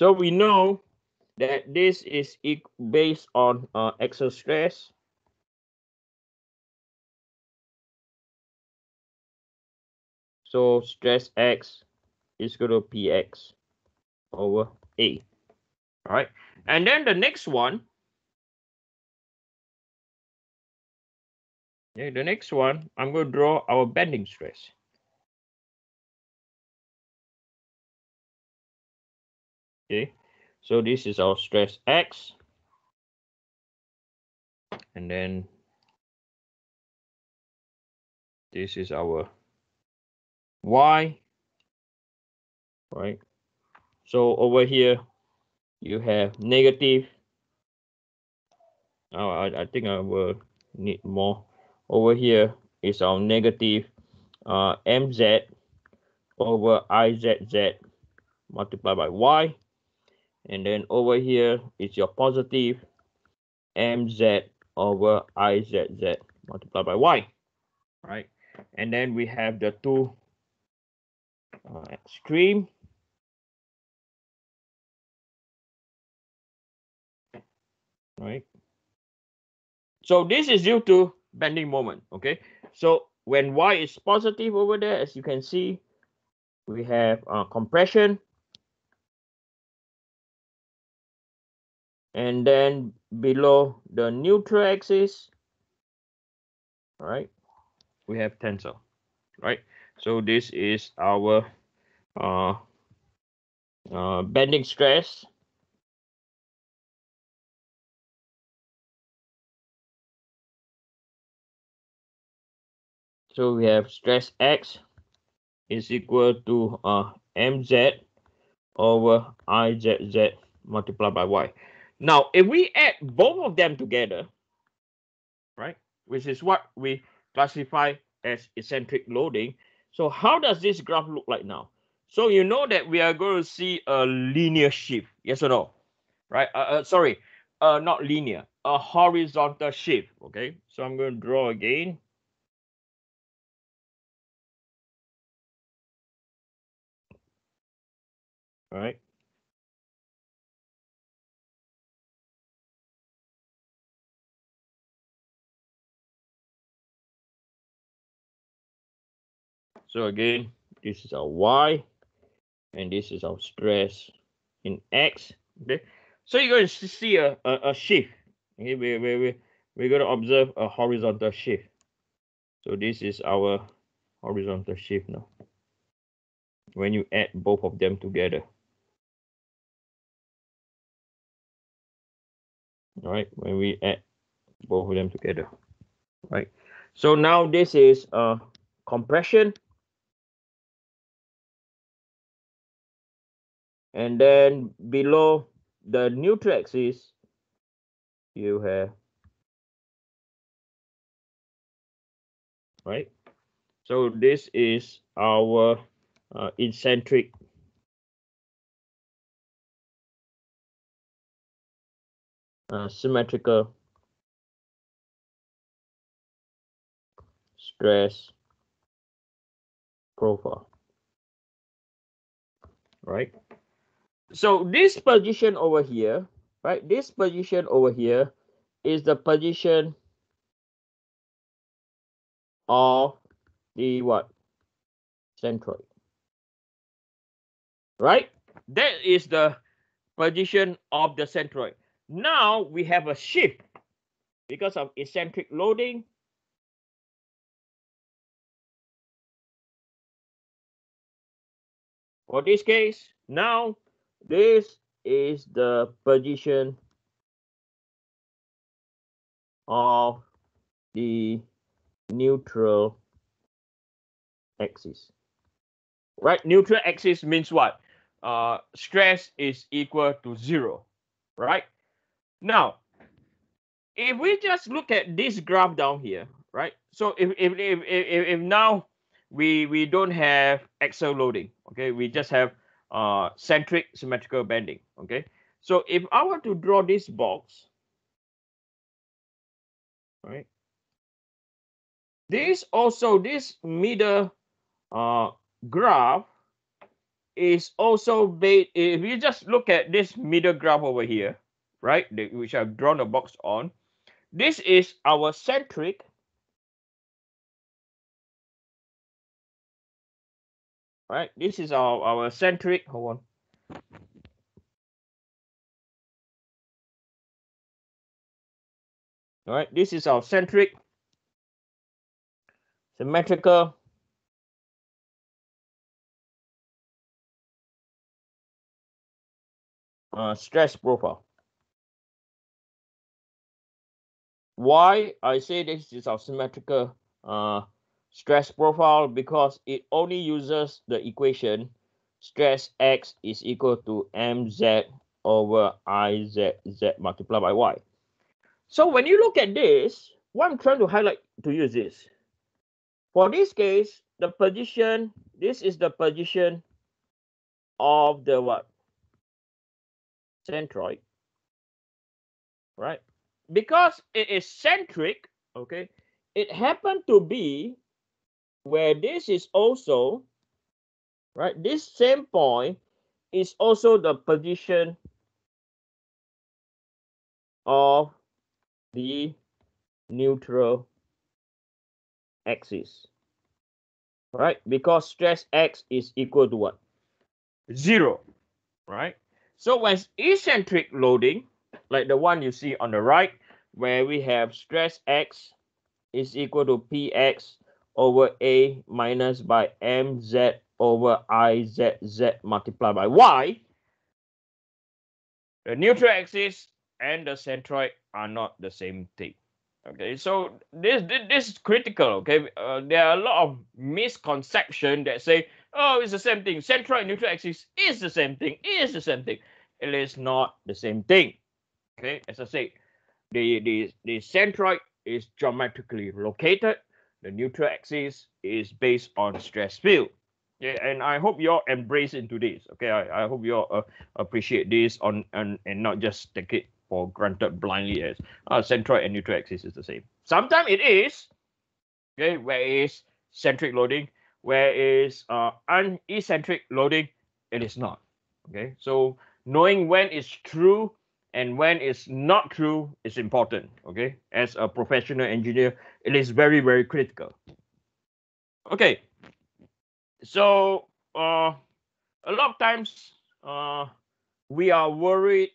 So we know that this is based on axial stress. So stress X is equal to Px over A. All right. And then the next one, I'm going to draw our bending stress. Okay. So this is our stress X. And then this is our Y. Right. So over here, you have negative. I think I will need more. Over here is our negative mz over izz multiplied by y. And then over here is your positive mz over izz multiplied by y. Right. And then we have the two extreme. Right. So this is due to bending moment. Okay. So when y is positive over there, as you can see, we have compression. And then below the neutral axis, right, we have tensile. Right. So this is our bending stress. So we have stress X is equal to mz over izz multiplied by y. Now, if we add both of them together, right, which is what we classify as eccentric loading. So how does this graph look like now? So you know that we are going to see a linear shift, yes or no? Right? Sorry, not linear, a horizontal shift. Okay, so I'm going to draw again. All right. So again, this is our y, and this is our stress in x. Okay, so you're going to see a shift. Okay, we're going to observe a horizontal shift. So this is our horizontal shift now when you add both of them together. All right, when we add both of them together. Right. So now this is compression. And then below the neutral axis, you have, right? So this is our eccentric symmetrical stress profile, right? So this position over here, right? This position over here is the position of the what? Centroid, right? That is the position of the centroid. Now we have a shift because of eccentric loading. For this case, now this is the position of the neutral axis. Right? Neutral axis means what? Stress is equal to 0. Right? Now, if we just look at this graph down here, right? So if now we don't have axial loading, okay, we just have centric symmetrical bending, okay. So if I were to draw this box, right, this middle graph is also based, if you just look at this middle graph over here, right, which I've drawn a box on, this is our centric, right? This is our centric, hold on. All right, this is our centric, symmetrical, stress profile. Why I say this is our symmetrical stress profile? Because it only uses the equation stress X is equal to mz over Izz multiplied by y. So when you look at this, what I'm trying to highlight to you is this. For this case, the position, this is the position of the what? Centroid, right? Because it is centric, okay, it happened to be where this is also, right, this same point is also the position of the neutral axis, right? Because stress X is equal to what? 0, right? So when eccentric loading, like the one you see on the right, where we have stress X is equal to Px over A minus by mz over Izz multiplied by y, the neutral axis and the centroid are not the same thing. Okay, so this is critical. Okay, there are a lot of misconception that say, oh, it's the same thing. Centroid and neutral axis is the same thing. Is the same thing. It is not the same thing. Okay, as I say, the centroid is geometrically located. The neutral axis is based on stress field. Yeah, and I hope you all embrace into this. Okay, I hope you all appreciate this and not just take it for granted blindly as centroid and neutral axis is the same. Sometimes it is. Okay, where is centric loading? Where is eccentric loading? It is not. Okay, so knowing when it's true and when it's not true is important. Okay, as a professional engineer, it is very, very critical. Okay, so a lot of times we are worried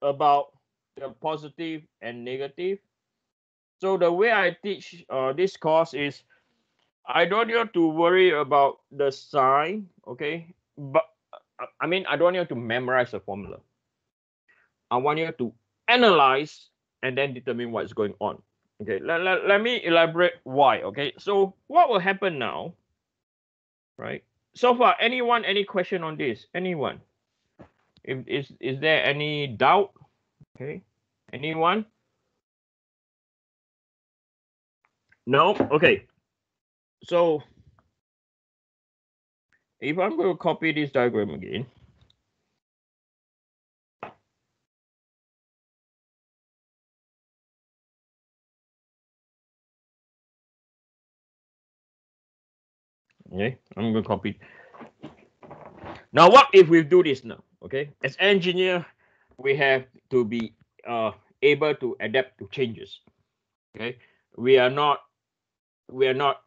about the positive and negative. So the way I teach this course is I don't want you to worry about the sign, okay? But I mean, I don't want you to memorize the formula. I want you to analyze and then determine what's going on. Okay, let me elaborate why, okay? So what will happen now, right? So far, anyone, any question on this? Anyone? Is there any doubt? Okay, anyone? No? Okay, so if I'm going to copy this diagram again, okay, I'm going to copy. Now, what if we do this now? Okay, as engineer, we have to be able to adapt to changes. Okay, we are not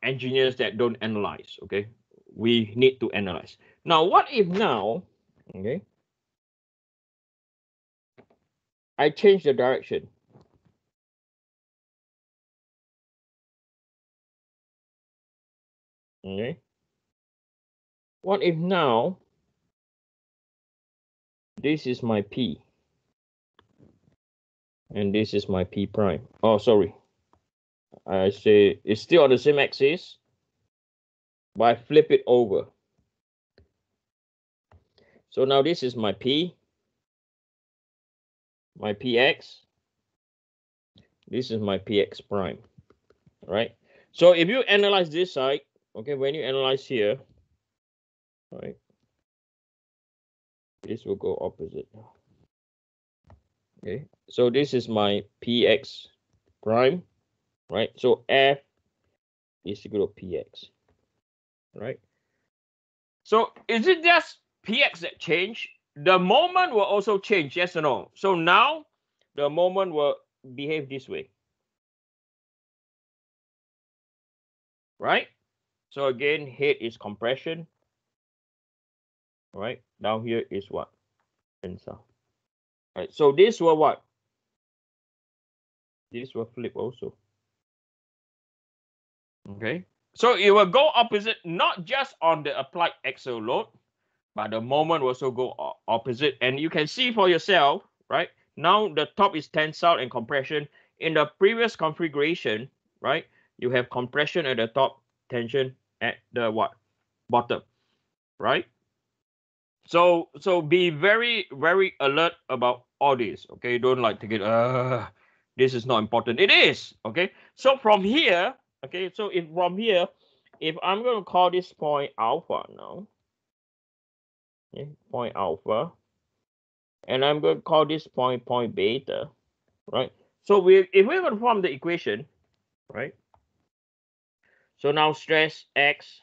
engineers that don't analyze. Okay, we need to analyze. Now, what if now, okay, I change the direction? Okay, what if now this is my P and this is my P prime? Oh, sorry. I say it's still on the same axis, but I flip it over. So now this is my P, my PX. This is my PX prime, right? So if you analyze this side, okay, when you analyze here, right, this will go opposite. Okay, so this is my PX prime, right? So F is equal to PX, right? So is it just Px change, the moment will also change, yes or no? So now the moment will behave this way, right? So again, head is compression, right? Down here is what? Tensile. Right. So this will what? This will flip also. Okay. So it will go opposite, not just on the applied axial load, but the moment will also go opposite. And you can see for yourself, right? Now the top is tensile and compression. In the previous configuration, right? You have compression at the top, tension at the what? Bottom, right? So be very, very alert about all this. Okay, don't like take it. This is not important. It is. Okay. So from here, okay. So if from here, if I'm going to call this point alpha now, okay, point alpha, and I'm going to call this point beta, right? So if we're going to form the equation, right? So now stress X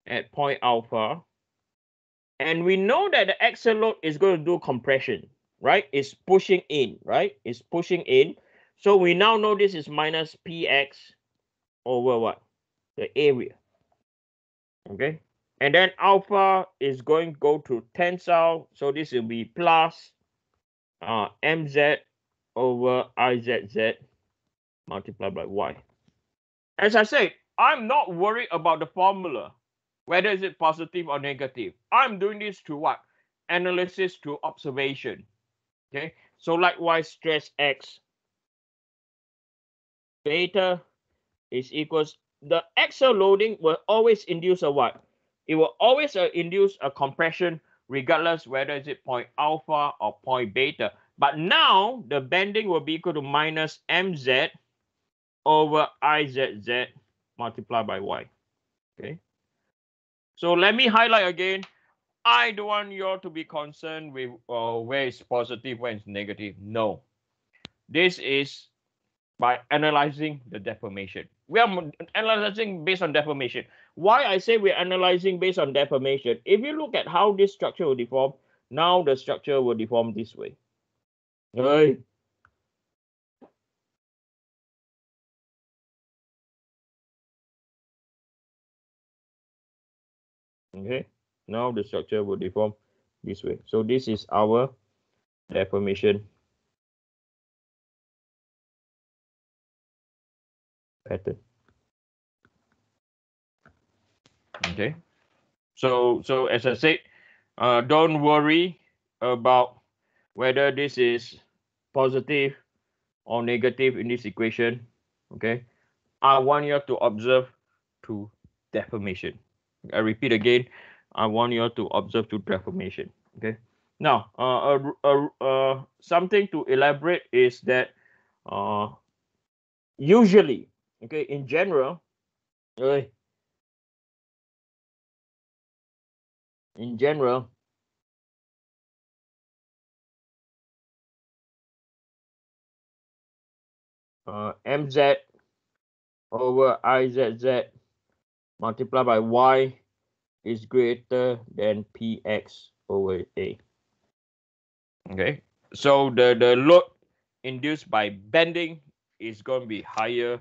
at point alpha, and we know that the axial load is going to do compression, right? It's pushing in, right? It's pushing in. So we now know this is minus Px over what? The area. Okay. And then alpha is going to go to tensile. So this will be plus mz over izz multiplied by y. As I said, I'm not worried about the formula, whether is it positive or negative. I'm doing this through what? Analysis through observation. Okay, so likewise, stress X beta is equals, the axial loading will always induce a what? It will always induce a compression regardless whether is it point alpha or point beta. But now the bending will be equal to minus mz over izz multiplied by y. Okay. So let me highlight again. I don't want you all to be concerned with where it's positive, where it's negative. No. This is by analyzing the deformation. We are analyzing based on deformation. Why I say we're analyzing based on deformation? If you look at how this structure will deform, now the structure will deform this way. Hey. Okay. Now the structure will deform this way. So this is our deformation pattern. Okay. So as I said, don't worry about whether this is positive or negative in this equation. Okay. I want you to observe to deformation. I repeat again, I want you to observe to deformation. Okay. Now, something to elaborate is that usually, okay, in general, in general, mz over izz multiplied by y is greater than px over a. Okay, so the load induced by bending is going to be higher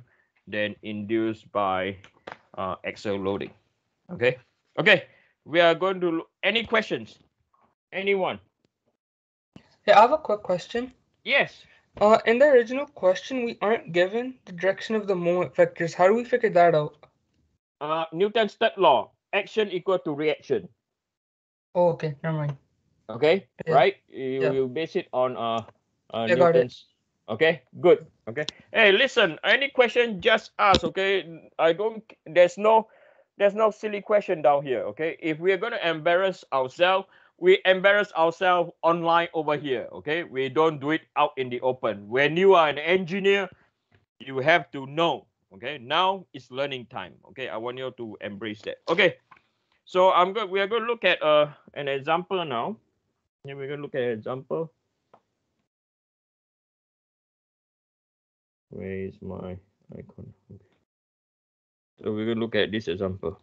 than induced by axial loading. Okay, we are going to any questions? Anyone? Yeah, I have a quick question. Yes. In the original question, we aren't given the direction of the moment vectors. How do we figure that out? Newton's third law, action equal to reaction. Oh, okay, never mind. Okay, Yeah. right? Yeah. You base it on I got it. Newton's. Okay, good. Okay. Hey, listen, any question, just ask. Okay, I don't. There's no silly question down here. Okay, if we're gonna embarrass ourselves, we embarrass ourselves online over here. Okay, we don't do it out in the open. When you are an engineer, you have to know. Okay, now it's learning time. Okay, I want you to embrace that. Okay, so we are going to look at an example now. Here we're going to look at an example. Where is my icon? Okay. So we're going to look at this example.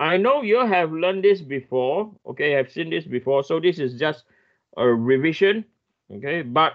I know you have learned this before. Okay, I've seen this before. So this is just a revision. Okay, but